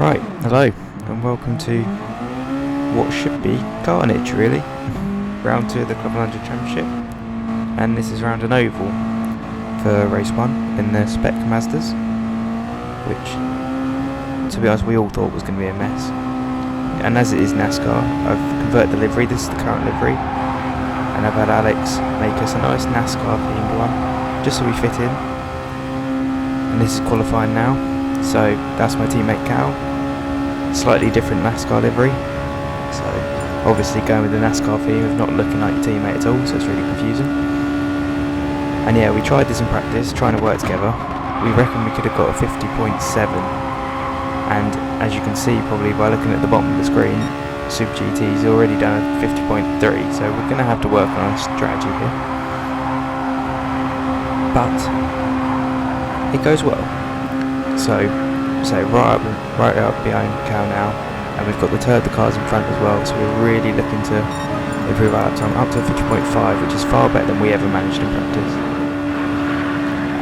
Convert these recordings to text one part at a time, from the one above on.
Right, hello, and welcome to what should be Carnage, really. Round 2 of the Club 100 Championship, and this is round an oval for race 1 in the spec Mazdas, which, to be honest, we all thought was going to be a mess. And as it is NASCAR, I've converted the livery. This is the current livery, and I've had Alex make us a nice NASCAR themed one, just so we fit in. And this is qualifying now, so that's my teammate Cal. Slightly different NASCAR livery, so obviously going with the NASCAR theme of not looking like your teammate at all, so it's really confusing. And yeah, we tried this in practice, trying to work together. We reckon we could have got a 50.7, and as you can see probably by looking at the bottom of the screen, Super GT's already done a 50.3, so we're going to have to work on a strategy here. But it goes well. So right up behind Cal now, and we've got the third cars in front as well, so we're really looking to improve our lap time up to 50.5, which is far better than we ever managed in practice.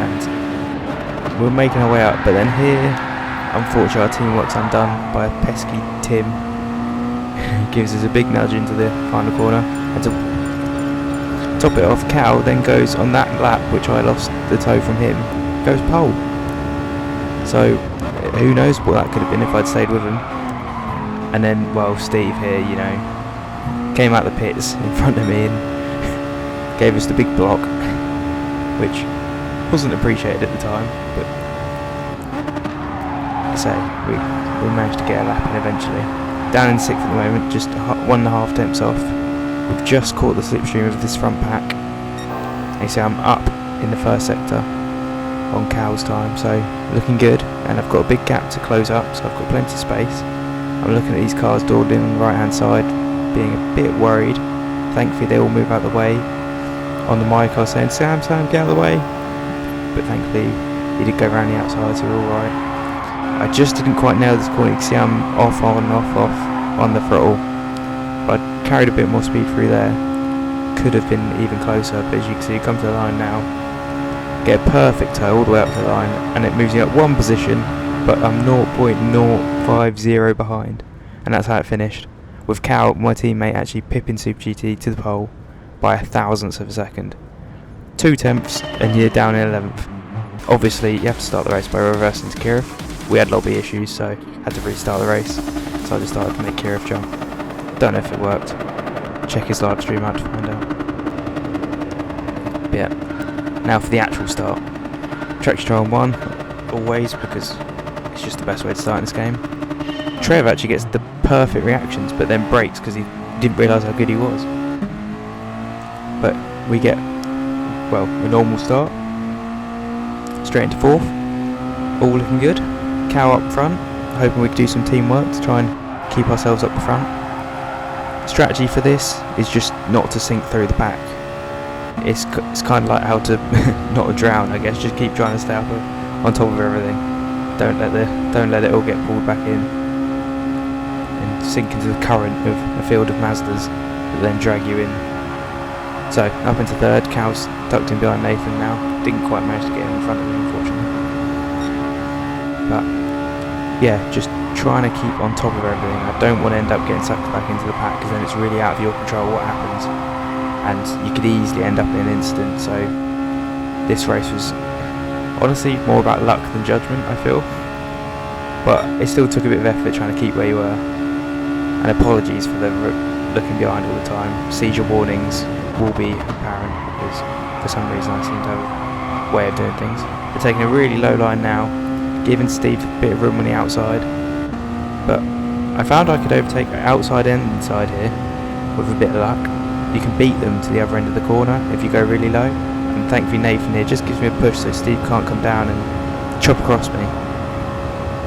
And we're making our way up, but then here, unfortunately, our teamwork's undone by a pesky Tim. Gives us a big nudge into the final corner, and to top it off, Cal then goes on that lap, which I lost the toe from him, goes pole. So who knows what that could have been if I'd stayed with him. And then, well, Steve here, you know, came out the pits in front of me and gave us the big block, which wasn't appreciated at the time, but so we managed to get a lap in eventually. Down in 6th at the moment, just 1.5 tenths off. We've just caught the slipstream of this front pack. And you see I'm up in the first sector on Cal's time, so looking good, and I've got a big gap to close up, so I've got plenty of space. I'm looking at these cars dawdling on the right hand side, being a bit worried. Thankfully they all move out of the way. On the mic I was saying, Sam, get out of the way, but thankfully he did go around the outside, so we're alright. I just didn't quite nail this corner. You can see I'm off on the throttle, but I carried a bit more speed through there. Could have been even closer, but as you can see, come to the line now, get a perfect toe all the way up to the line, and it moves me up one position, but I'm 0.050 behind, and that's how it finished, with Cal, my teammate, actually pipping Super GT to the pole by 1,000ths of a second. 2 tenths, and you're down in 11th. Obviously, you have to start the race by reversing to Kirov. We had lobby issues, so had to restart the race, so I just started to make Kirov jump. Don't know if it worked. Check his live stream out to find out. But yeah. Now for the actual start. Traction control on 1, always, because it's just the best way to start in this game. Trev actually gets the perfect reactions, but then brakes because he didn't realise how good he was. But we get, well, a normal start. Straight into 4th. All looking good. Cal up front. Hoping we can do some teamwork to try and keep ourselves up the front. Strategy for this is just not to sink through the pack. It's kind of like how to not drown, I guess. Just keep trying to stay up on top of everything. Don't let it all get pulled back in and sink into the current of a field of Mazdas that then drag you in. So up into 3rd, Cal's tucked in behind Nathan now. Didn't quite manage to get in front of me, unfortunately. But yeah, just trying to keep on top of everything. I don't want to end up getting sucked back into the pack, because then it's really out of your control what happens, and you could easily end up in an incident. So this race was honestly more about luck than judgment, I feel, but it still took a bit of effort trying to keep where you were. And apologies for the looking behind all the time. Seizure warnings will be apparent, because for some reason I seem to have a way of doing things. We're taking a really low line now, giving Steve a bit of room on the outside, but I found I could overtake outside and inside here with a bit of luck. You can beat them to the other end of the corner if you go really low, and thankfully Nathan here just gives me a push so Steve can't come down and chop across me.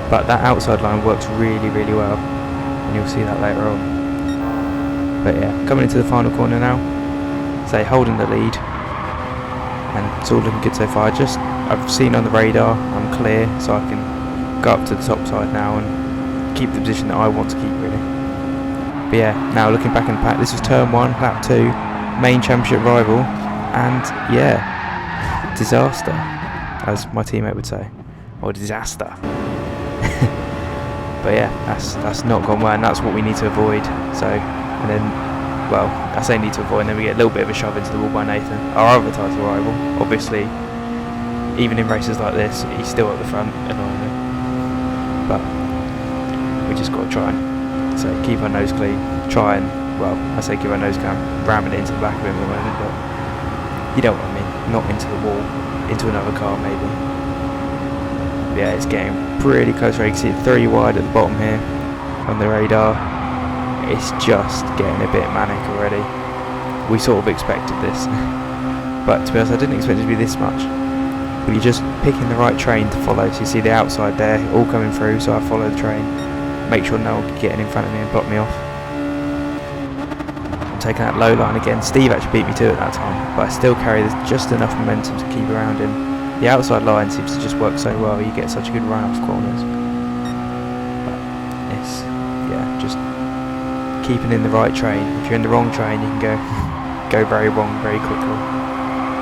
But that outside line works really well, and you'll see that later on. But yeah, coming into the final corner now, say holding the lead, and it's all looking good so far. I've seen on the radar I'm clear, so I can go up to the top side now and keep the position that I want to keep, really. But yeah, now looking back in the pack, this was turn 1, lap 2, main championship rival, and yeah, disaster, as my teammate would say, or disaster. But yeah, that's not gone well, and that's what we need to avoid. So, and then, well, I say need to avoid, and then we get a little bit of a shove into the wall by Nathan, our other title rival. Obviously, even in races like this, he's still at the front, annoyingly. But we just got to try and keep our nose clean, try and, well, I say keep our nose clean, ramming it into the back of him at the moment, but you know what I mean, not into the wall, into another car maybe. Yeah, it's getting pretty close. You can see it 3 wide at the bottom here on the radar. It's just getting a bit manic already. We sort of expected this, but to be honest, I didn't expect it to be this much. But you're just picking the right train to follow. So you see the outside there, all coming through. So I follow the train, make sure no one can get in front of me and block me off. I'm taking that low line again. Steve actually beat me to it that time, but I still carry just enough momentum to keep around him. The outside line seems to just work so well, you get such a good run off corners. But it's, yeah, just keeping in the right train. If you're in the wrong train, you can go very wrong very quickly.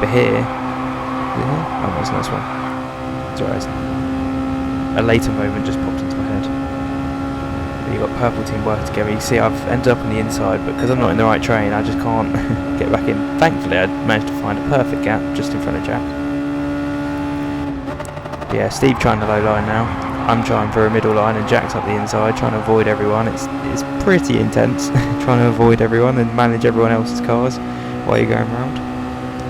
But here, oh, that's a nice one. It's alright. A later moment just popped into my head. But you've got purple team working together. You see I've ended up on the inside, but because I'm not in the right train, I just can't get back in. Thankfully, I managed to find a perfect gap just in front of Jack. Yeah, Steve trying the low line now. I'm trying for a middle line, and Jack's up the inside trying to avoid everyone. It's pretty intense trying to avoid everyone and manage everyone else's cars while you're going around.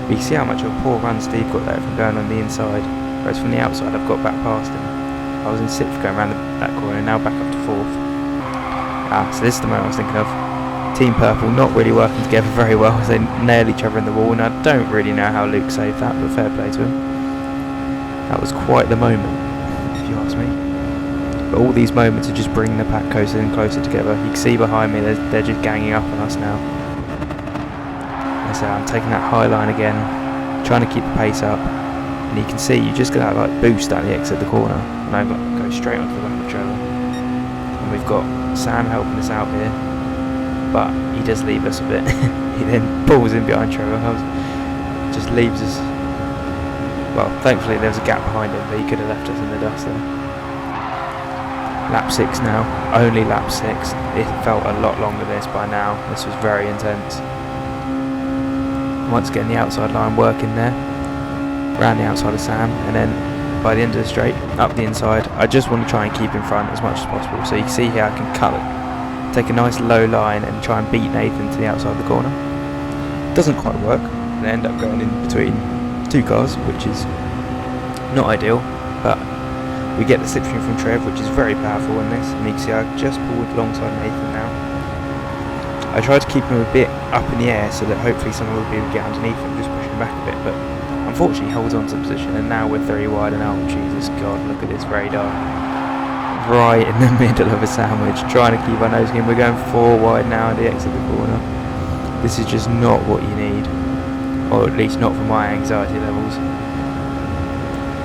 But you see how much of a poor run Steve got there from going on the inside, whereas from the outside I've got back past him. I was in 6th going around that corner, and now back up to 4th. So this is the moment I was thinking of. Team Purple not really working together very well as they nail each other in the wall, and I don't really know how Luke saved that, but fair play to him. That was quite the moment, if you ask me. But all these moments are just bringing the pack closer and closer together. You can see behind me, they're just ganging up on us now. So I'm taking that high line again, trying to keep the pace up. And you can see you just get that like boost at the exit of the corner, and I go straight onto the back of Trevor. And we've got Sam helping us out here, but he does leave us a bit. He then pulls in behind Trevor, just leaves us. Well, thankfully there was a gap behind him, but he could have left us in the dust there. Lap 6 now, only lap 6. It felt a lot longer this by now. This was very intense. Once again, the outside line working there, around the outside of Sam, and then by the end of the straight, up the inside. I just want to try and keep in front as much as possible. So you can see here I can cut it, take a nice low line and try and beat Nathan to the outside of the corner. Doesn't quite work, and end up going in between 2 cars, which is not ideal, but we get the slipstream from Trev, which is very powerful in this, and you can see I just pulled alongside Nathan now. I tried to keep him a bit up in the air so that hopefully someone will be able to get underneath him, just push him back a bit, but unfortunately he holds on to the position, and now we're 3 wide, and oh Jesus God, look at this radar. Right in the middle of a sandwich, trying to keep our nose in. We're going 4 wide now at the exit of the corner. This is just not what you need. Or at least not for my anxiety levels.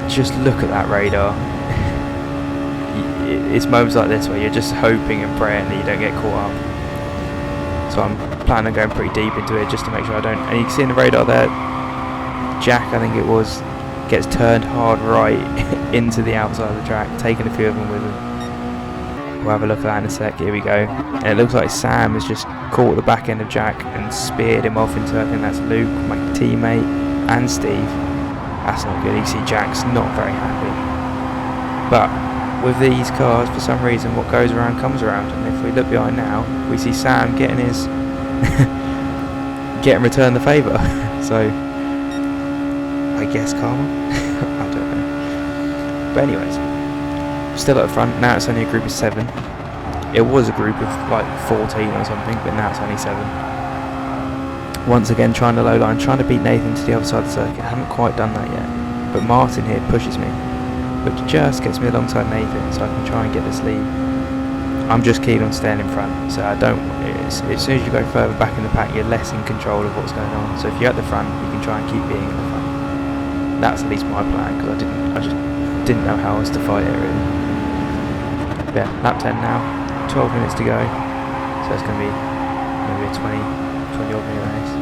Just look at that radar. It's moments like this where you're just hoping and praying that you don't get caught up. So I'm planning on going pretty deep into it just to make sure I don't. And you can see in the radar there, Jack, I think it was, gets turned hard right into the outside of the track, taking a few of them with him. We'll have a look at that in a sec. Here we go. And it looks like Sam has just caught the back end of Jack and speared him off into, I think that's Luke, my teammate, and Steve. That's not good. You see Jack's not very happy. But with these cars, for some reason, what goes around comes around. And if we look behind now, we see Sam getting his getting returned the favour. So I guess karma. I don't know. But anyways, still at the front. Now it's only a group of 7. It was a group of like 14 or something, but now it's only 7. Once again trying the low line, trying to beat Nathan to the other side of the circuit. I haven't quite done that yet, but Martin here pushes me, but just gets me alongside Nathan so I can try and get this lead. I'm just keen on staying in front, so I don't. As soon as you go further back in the pack, you're less in control of what's going on. So if you're at the front, you can try and keep being at the front. That's at least my plan, because I just didn't know how else to fight it really. Yeah, lap 10 now, 12 minutes to go, so it's going to be maybe a 20 odd minute race.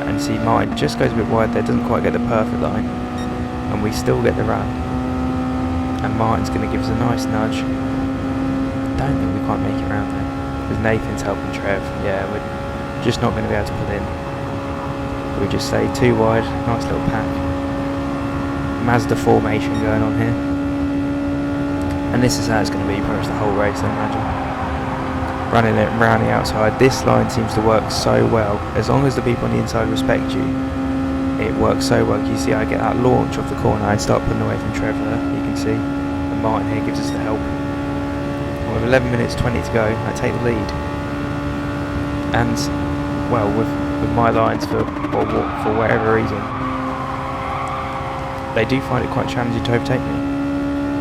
And see, mine just goes a bit wide there, doesn't quite get the perfect line, and we still get the run. And Martin's going to give us a nice nudge. don't think we quite make it around there. Because Nathan's helping Trev. Yeah, we're just not going to be able to pull in. We just stay too wide. Nice little pack. Mazda formation going on here. And this is how it's going to be pretty much the whole race, I imagine. Running it around the outside. This line seems to work so well. As long as the people on the inside respect you, it works so well. You see I get that launch off the corner. I start putting away from Trevor, you can see. And Martin here gives us the help. With 11 minutes 20 to go, I take the lead. And, well, with my lines for whatever reason, they do find it quite challenging to overtake me.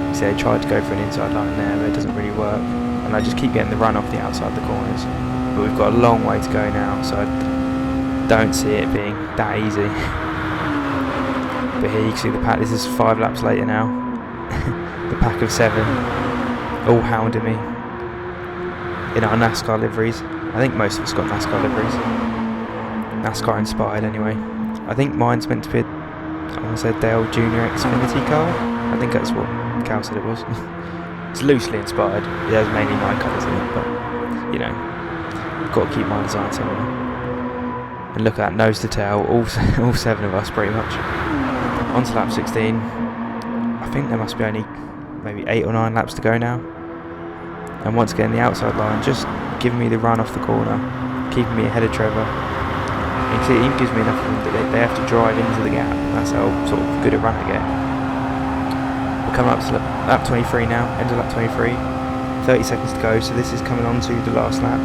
You see, they tried to go for an inside line there, but it doesn't really work. And I just keep getting the run off the outside the corners. But we've got a long way to go now, so I don't see it being that easy. But here you can see the pack. This is 5 laps later now. The pack of 7, all hounding me in our NASCAR liveries. I think most of us got NASCAR liveries. NASCAR inspired anyway. I think mine's meant to be, I want to say Dale Jr. Xfinity car. I think that's what Cal said it was. It's loosely inspired. It has mainly my colours in it, but you know, got to keep my design somewhere. And look at that, nose to tail, all 7 of us pretty much. On to lap 16. I think there must be only maybe 8 or 9 laps to go now. And once again, the outside line just giving me the run off the corner, keeping me ahead of Trevor. You can see it even gives me enough room that they have to drive into the gap. That's how sort of good a run I get. We're coming up to lap 23 now, end of lap 23. 30 seconds to go, so this is coming on to the last lap.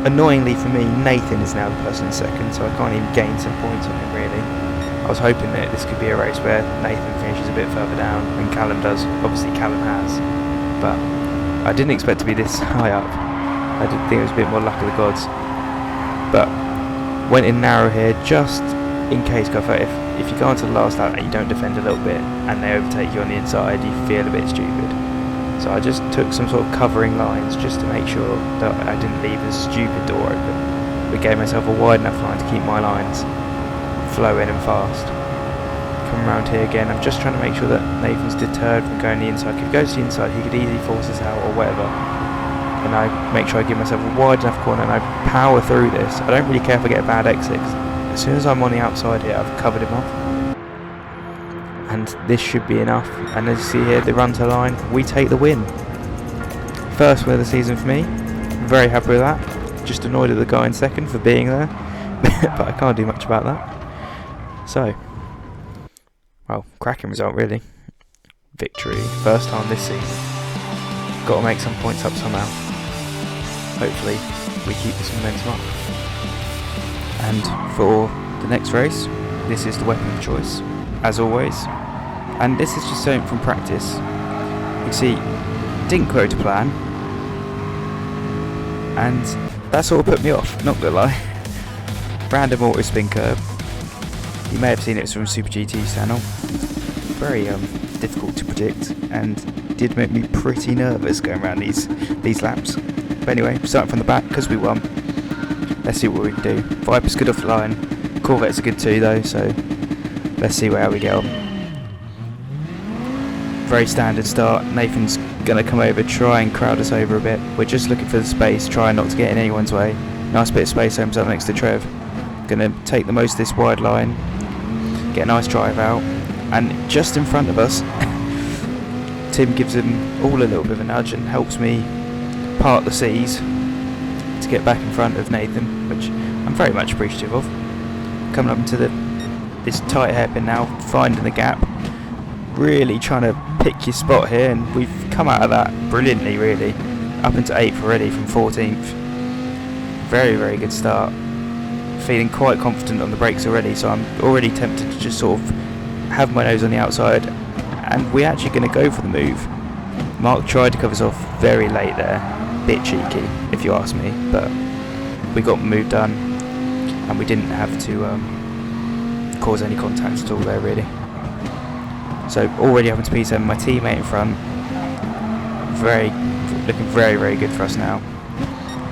Annoyingly for me, Nathan is now the person in second, so I can't even gain some points on him really. I was hoping that this could be a race where Nathan finishes a bit further down than Callum does. Obviously Callum has, but I didn't expect to be this high up. I did think it was a bit more luck of the gods. But went in narrow here just in case. If you go on to the last lap and you don't defend a little bit and they overtake you on the inside, you feel a bit stupid. So I just took some sort of covering lines just to make sure that I didn't leave a stupid door open. But gave myself a wide enough line to keep my lines flowing and fast. Come around here again, I'm just trying to make sure that Nathan's deterred from going the inside. If he goes to the inside, he could easily force us out or whatever. And I make sure I give myself a wide enough corner and I power through this. I don't really care if I get a bad exit. As soon as I'm on the outside here, I've covered him off. And this should be enough. And as you see here, the run to line, we take the win. First win of the season for me. Very happy with that. Just annoyed at the guy in second for being there. But I can't do much about that. So, well, cracking result really. Victory, first time this season. Got to make some points up somehow. Hopefully we keep this momentum up. And for the next race, this is the weapon of choice, as always. And this is just something from practice. You see, didn't go to plan, and that sort of put me off, not gonna lie. Random auto spin curb. You may have seen it from Super GT's channel. Very difficult to predict, and did make me pretty nervous going around these laps. But anyway, starting from the back because we won. Let's see what we can do. Viper's good off the line. Corvette's good too though, so let's see how we get on. Very standard start. Nathan's going to come over, try and crowd us over a bit. We're just looking for the space, trying not to get in anyone's way. Nice bit of space opens up next to Trev. Going to take the most of this wide line, get a nice drive out, and just in front of us, Tim gives him all a little bit of a nudge and helps me part the seas to get back in front of Nathan, which I'm very much appreciative of. Coming up into this tight hairpin now, finding the gap, really trying to pick your spot here, and we've come out of that brilliantly really, up into 8th already from 14th. Very, very good start. Feeling quite confident on the brakes already, so I'm already tempted to just sort of have my nose on the outside, and we're actually going to go for the move. Mark tried to cover us off very late there, bit cheeky if you ask me, but we got the move done and we didn't have to cause any contact at all there really. So already up into P7, my teammate in front, looking very, very good for us now.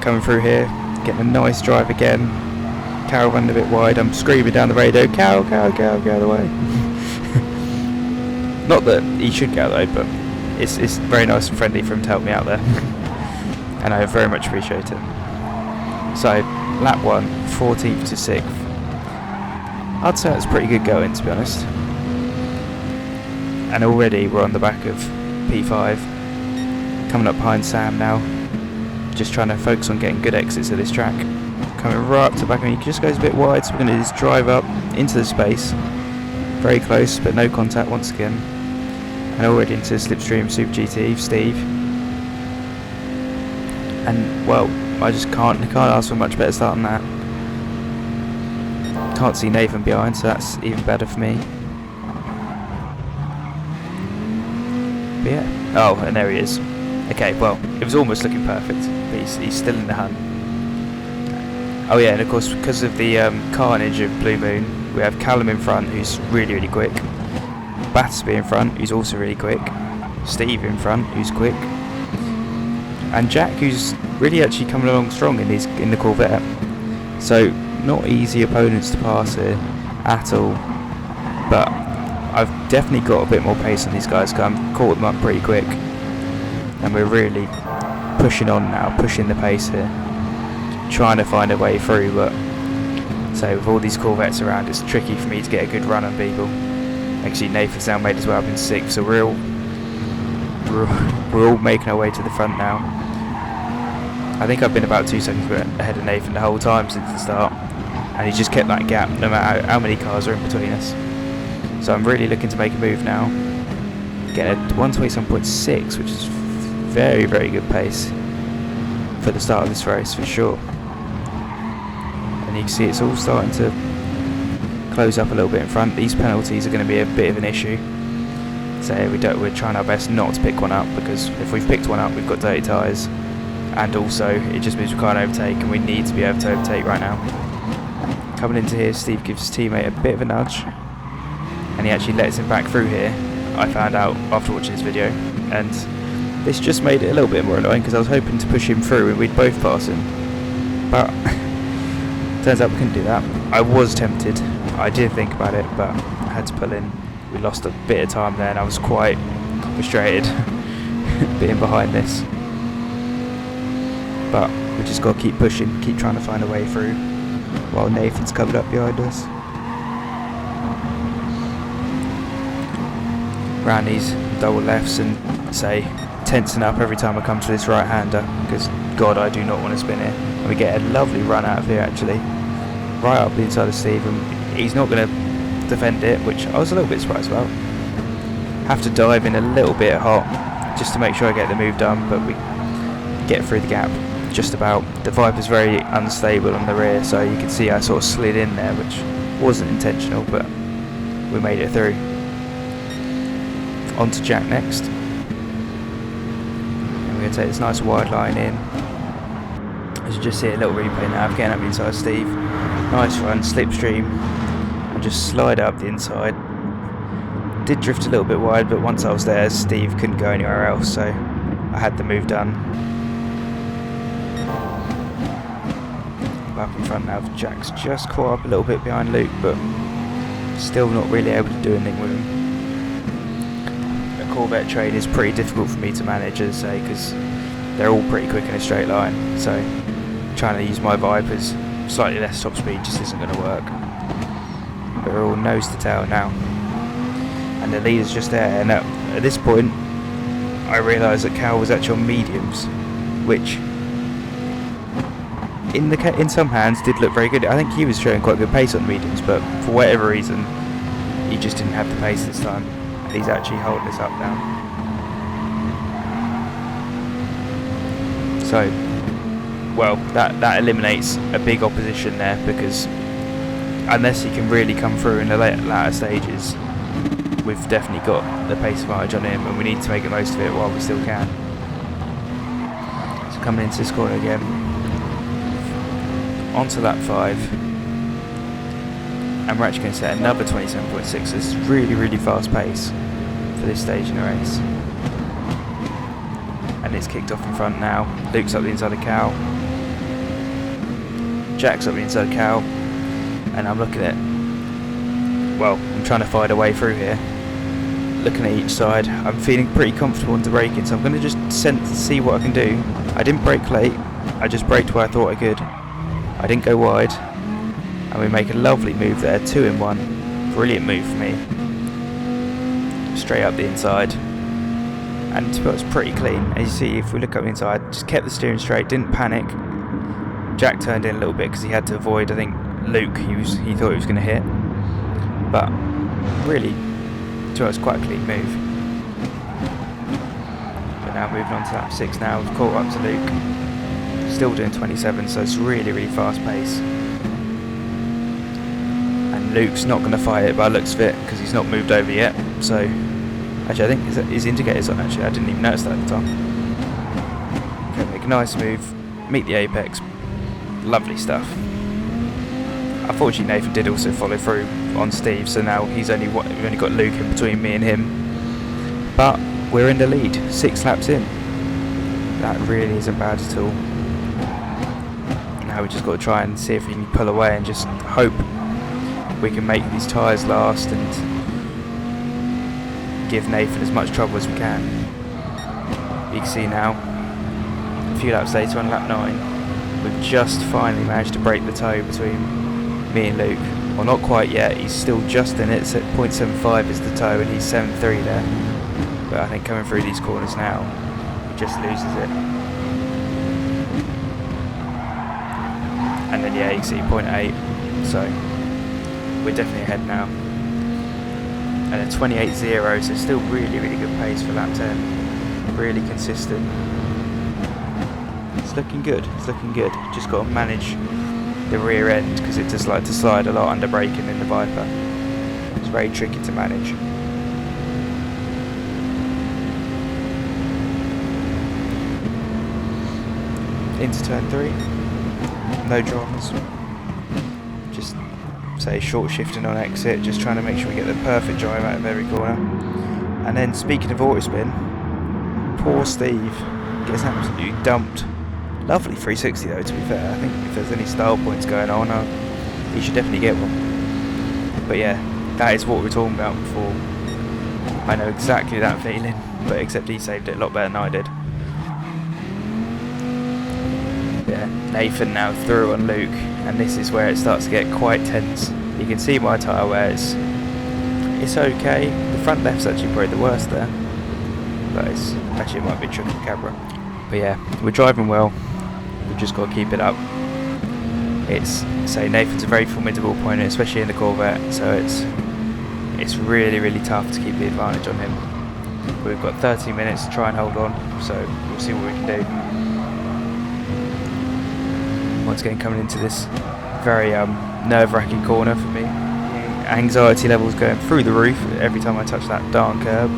Coming through here, getting a nice drive again. Carol running a bit wide, I'm screaming down the radio, Carol, get out of the way. Not that he should get out of the way, but it's very nice and friendly for him to help me out there. and I very much appreciate it. So lap 1, 14th to 6th. I'd say that's pretty good going, to be honest. And already we're on the back of P5, coming up behind Sam now, just trying to focus on getting good exits of this track. Coming right up to the back of me, he just goes a bit wide, so we're going to just drive up into the space, very close but no contact once again, and already into Slipstream Super GT Steve. And well, I just can't ask for a much better start than that. Can't see Nathan behind, so that's even better for me. But yeah. Oh, and there he is. Okay, well, it was almost looking perfect, but he's still in the hunt. Oh yeah, and of course, because of the carnage of Blue Moon, we have Callum in front, who's really, really quick. Battersby in front, who's also really quick. Steve in front, who's quick. And Jack, who's really actually coming along strong in the Corvette. So, not easy opponents to pass here at all. But I've definitely got a bit more pace on these guys, because I've caught them up pretty quick. And we're really pushing on now, pushing the pace here. Trying to find a way through, but so with all these Corvettes around, it's tricky for me to get a good run on people. Actually, Nathan's now made as well up in 6th, so we're all making our way to the front now. I think I've been about 2 seconds ahead of Nathan the whole time since the start, and he's just kept that gap no matter how many cars are in between us. So I'm really looking to make a move now. Get a 127.6, which is very, very good pace for the start of this race for sure. And you can see it's all starting to close up a little bit in front. These penalties are going to be a bit of an issue. So we're trying our best not to pick one up, because if we've picked one up, we've got dirty tyres, and also it just means we can't overtake, and we need to be able to overtake right now. Coming into here, Steve gives his teammate a bit of a nudge, and he actually lets him back through here. I found out after watching this video, and this just made it a little bit more annoying, because I was hoping to push him through and we'd both pass him, but turns out we couldn't do that. I was tempted, I did think about it, but I had to pull in. We lost a bit of time there, and I was quite frustrated being behind this, but we just got to keep pushing, keep trying to find a way through while Nathan's coming up behind us. Round these double lefts and say tensing up every time I come to this right hander, because god, I do not want to spin it. And we get a lovely run out of here actually, right up the inside of Steve, and he's not going to defend it, which I was a little bit surprised about. Have to dive in a little bit hot just to make sure I get the move done, but we get through the gap just about. The Viper's very unstable on the rear, so you can see I sort of slid in there, which wasn't intentional, but we made it through. On to Jack next. We're going to take this nice wide line in. As you just see a little replay now of getting up the inside Steve. Nice run, slipstream, and just slide up the inside. Did drift a little bit wide, but once I was there, Steve couldn't go anywhere else, so I had the move done. Up in front now, Jack's just caught up a little bit behind Luke, but still not really able to do anything with him. Corvette train is pretty difficult for me to manage, as I say, because they're all pretty quick in a straight line, so trying to use my Vipers slightly less top speed just isn't going to work. But we're all nose to tail now, and the leader's just there, and at this point I realised that Cal was actually on mediums, which in some hands did look very good. I think he was showing quite good pace on mediums, but for whatever reason he just didn't have the pace this time. He's actually holding us up now. So, well, that eliminates a big opposition there, because unless he can really come through in the latter stages, we've definitely got the pace advantage on him, and we need to make the most of it while we still can. So coming into this corner again, onto lap 5. And we're actually going to set another 27.6. This is really, really fast pace for this stage in the race. And it's kicked off in front now. Luke's up the inside of Cal. Jack's up the inside of Cal. And I'm looking at, well, I'm trying to find a way through here. Looking at each side. I'm feeling pretty comfortable into braking, so I'm going to just see what I can do. I didn't brake late, I just braked where I thought I could. I didn't go wide, and we make a lovely move there, 2 in 1. Brilliant move for me. Straight up the inside. And to be honest, pretty clean. As you see, if we look up the inside, just kept the steering straight, didn't panic. Jack turned in a little bit because he had to avoid, I think, Luke. He thought he was going to hit. But really, to be honest, quite a clean move. But now moving on to lap 6 now, we've caught up to Luke. Still doing 27, so it's really, really fast pace. And Luke's not going to fight it by the looks of it because he's not moved over yet. So, actually, I think his indicator's on, actually. I didn't even notice that at the time. Okay, make a nice move, meet the apex. Lovely stuff. Unfortunately, Nathan did also follow through on Steve, so now we've only got Luke in between me and him. But we're in the lead, 6 laps in. That really isn't bad at all. Now we just got to try and see if we can pull away and just hope we can make these tyres last and give Nathan as much trouble as we can. You can see now, a few laps later on lap 9, we've just finally managed to break the toe between me and Luke. Well, not quite yet, he's still just in it, it's at 0.75 is the toe and he's 7.3 there. But I think coming through these corners now, he just loses it. And then yeah, you can see 0.8, so we're definitely ahead now. And a 28.0, so still really, really good pace for lap 10. Really consistent. It's looking good, it's looking good. Just got to manage the rear end because it does like to slide a lot under braking in the Viper. It's very tricky to manage. Into turn 3. No dramas. Just say short shifting on exit, just trying to make sure we get the perfect drive out of every corner. And then speaking of auto spin, poor Steve gets absolutely dumped. Lovely 360 though, to be fair. I think if there's any style points going on, he should definitely get one. But yeah, that is what we were talking about before. I know exactly that feeling, but except he saved it a lot better than I did. Yeah, Nathan now through on Luke, and this is where it starts to get quite tense. You can see my tyre wear, it's okay. The front left's actually probably the worst there, but it might be a trick of the camera. But yeah, we're driving well. We've just got to keep it up. Nathan's a very formidable opponent, especially in the Corvette, so it's really, really tough to keep the advantage on him. We've got 30 minutes to try and hold on, so we'll see what we can do. Once again, coming into this very nerve-wracking corner for me. Anxiety levels going through the roof every time I touch that darn curb.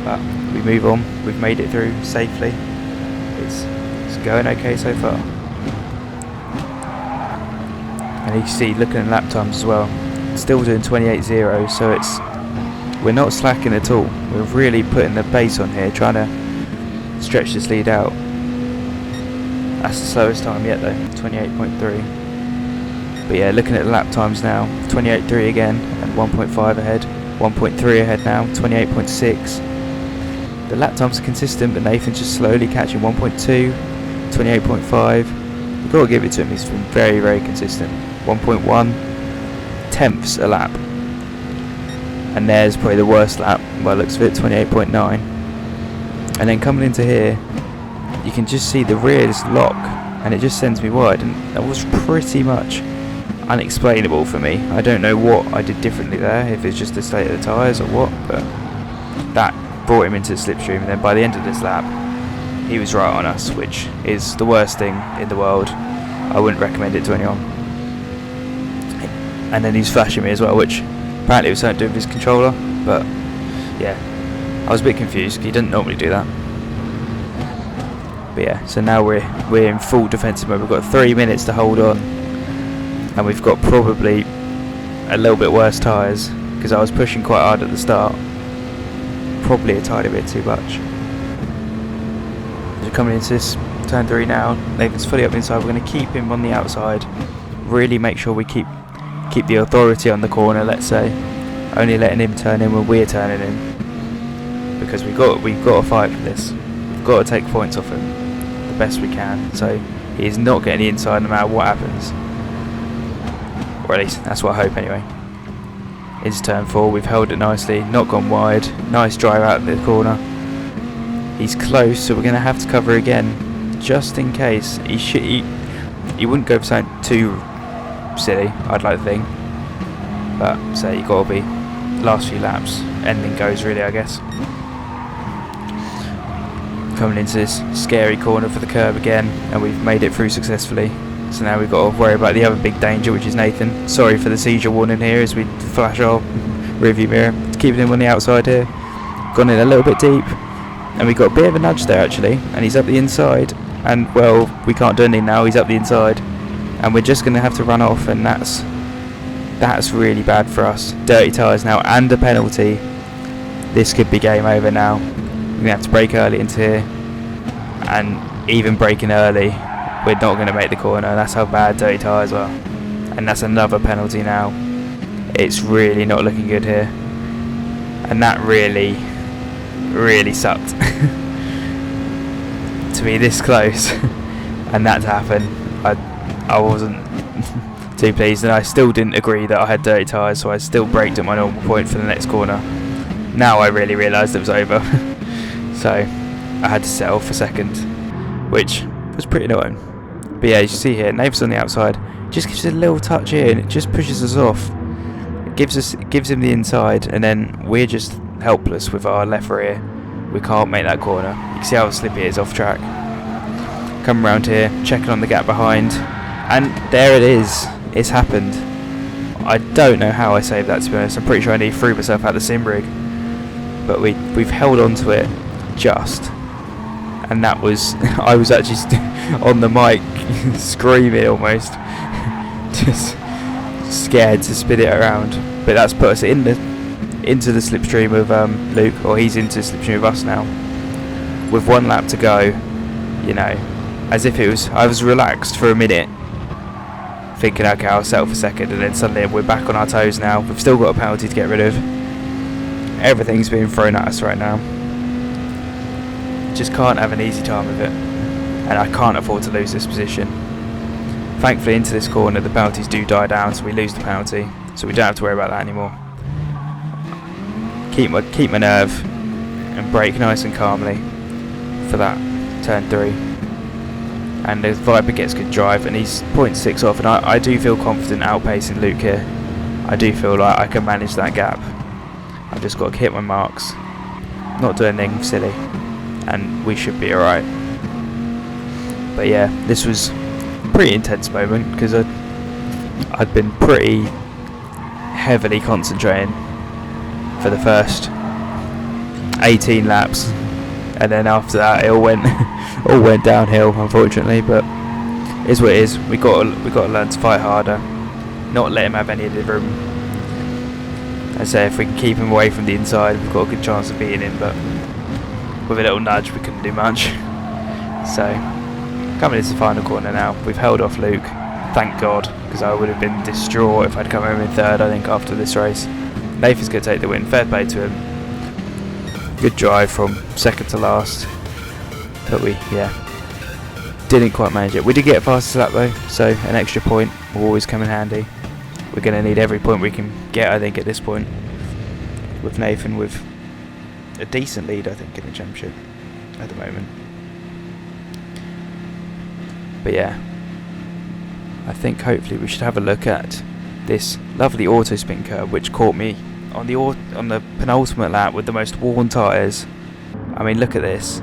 But we move on. We've made it through safely. It's going okay so far. And you can see, looking at lap times as well, still doing 28.0, so we're not slacking at all. We're really putting the pace on here, trying to stretch this lead out. That's the slowest time yet though, 28.3. But yeah, looking at the lap times now, 28.3 again, and 1.5 ahead, 1.3 ahead now, 28.6. The lap times are consistent, but Nathan's just slowly catching 1.2, 28.5. You've got to give it to him, he's been very, very consistent. 1.1 tenths a lap. And there's probably the worst lap by the looks of it, 28.9. And then coming into here, you can just see the rear is lock, and it just sends me wide, and that was pretty much unexplainable for me. I don't know what I did differently there, if it's just the state of the tyres or what, but that brought him into the slipstream, and then by the end of this lap, he was right on us, which is the worst thing in the world. I wouldn't recommend it to anyone. And then he's flashing me as well, which apparently was something to do with his controller, but yeah, I was a bit confused, he doesn't normally do that. But yeah, so now we're in full defensive mode. We've got 3 minutes to hold on, and we've got probably a little bit worse tyres because I was pushing quite hard at the start, probably a tiny bit too much. So coming into this turn 3 now, Nathan's fully up inside. We're going to keep him on the outside, really make sure we keep the authority on the corner, let's say, only letting him turn in when we're turning in, because we've got to fight for this. We've got to take points off him. The the best we can, so he's not getting the inside no matter what happens. Or at least that's what I hope anyway. It's turn 4, we've held it nicely, not gone wide, nice drive out of the corner. He's close, so we're going to have to cover again, just in case. He wouldn't go for something too silly, I'd like to think. But, so you got to be. Last few laps, anything goes really, I guess. Coming into this scary corner for the curb again, and we've made it through successfully. So now we've got to worry about the other big danger, which is Nathan. Sorry for the seizure warning here as we flash our rearview mirror. Keeping him on the outside here. Gone in a little bit deep, and we got a bit of a nudge there actually, and he's up the inside. And well, we can't do anything now. He's up the inside, and we're just going to have to run off, and that's really bad for us. Dirty tyres now and a penalty. This could be game over now. We're going to have to brake early into here, and even braking early, we're not going to make the corner. That's how bad dirty tyres are, and that's another penalty now. It's really not looking good here, and that really sucked to be this close and that to happen. I wasn't too pleased, and I still didn't agree that I had dirty tyres, so I still braked at my normal point for the next corner. Now I really realised it was over. So I had to settle for second, which was pretty annoying. But yeah, as you see here, Nathan's on the outside, just gives us a little touch here and it just pushes us off. It gives him the inside, and then we're just helpless with our left rear. We can't make that corner. You can see how slippy it is off track. Come around here, checking on the gap behind, and there it is. It's happened. I don't know how I saved that, to be honest. I'm pretty sure I nearly threw myself out the sim rig, but we've held on to it just, and that was I was actually on the mic screaming almost, just scared to spin it around. But that's put us into the slipstream of Luke, or he's into the slipstream of us now, with 1 lap to go. You know, as if it was, I was relaxed for a minute, thinking okay, I'll settle for second, and then suddenly we're back on our toes now. We've still got a penalty to get rid of. Everything's being thrown at us right now. Just can't have an easy time of it, and I can't afford to lose this position. Thankfully, into this corner the penalties do die down, so we lose the penalty, so we don't have to worry about that anymore. Keep my nerve and brake nice and calmly for that turn 3. And the Viper gets good drive, and he's 0.6 off, and I do feel confident outpacing Luke here. I do feel like I can manage that gap. I've just got to hit my marks, not do anything silly, and we should be alright. But yeah, this was a pretty intense moment, because I'd been pretty heavily concentrating for the first 18 laps, and then after that it all went downhill, unfortunately. But it is what it is. We got to learn to fight harder, not let him have any of the room. I say if we can keep him away from the inside, we've got a good chance of beating him, but with a little nudge we couldn't do much. So coming into the final corner now, we've held off Luke, thank God, because I would have been distraught if I'd come home in third, I think, after this race. Nathan's going to take the win, fair play to him. Good drive from second to last, but we didn't quite manage it. We did get a fastest lap though, so an extra point will always come in handy. We're going to need every point we can get, I think, at this point, with Nathan with a decent lead, I think, in the championship at the moment. But yeah, I think hopefully we should have a look at this lovely auto spin curve, which caught me on the penultimate lap with the most worn tyres. I mean, look at this,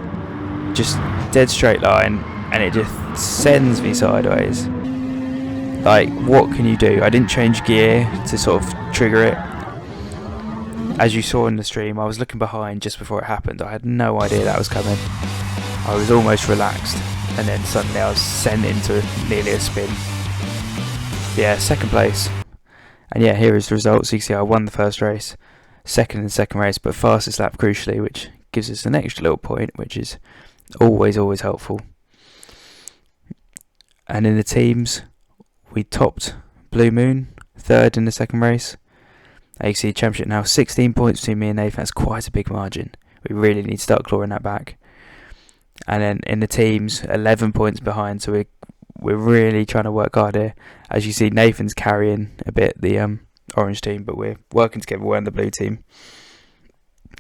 just dead straight line, and it just sends me sideways. Like, what can you do? I didn't change gear to sort of trigger it. As you saw in the stream, I was looking behind just before it happened. I had no idea that was coming. I was almost relaxed, and then suddenly I was sent into nearly a spin. Yeah, second place. And yeah, here is the results. You can see I won the first race, second in the second race, but fastest lap crucially, which gives us an extra little point, which is always helpful. And in the teams, we topped Blue Moon, third in the second race. You can see the championship now, 16 points between me and Nathan. That's quite a big margin. We really need to start clawing that back. and then in the teams 11 points behind. So we're really trying to work hard here. As you see, Nathan's carrying a bit the orange team, but we're working together. We're in the blue team.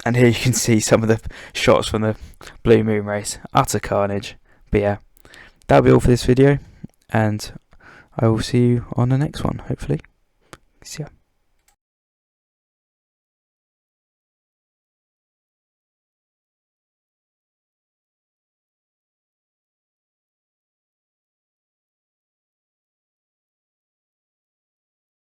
And here you can see some of the shots from the Blue Moon race. Utter carnage. But yeah, that'll be all for this video, and I will see you on the next one, hopefully. See ya.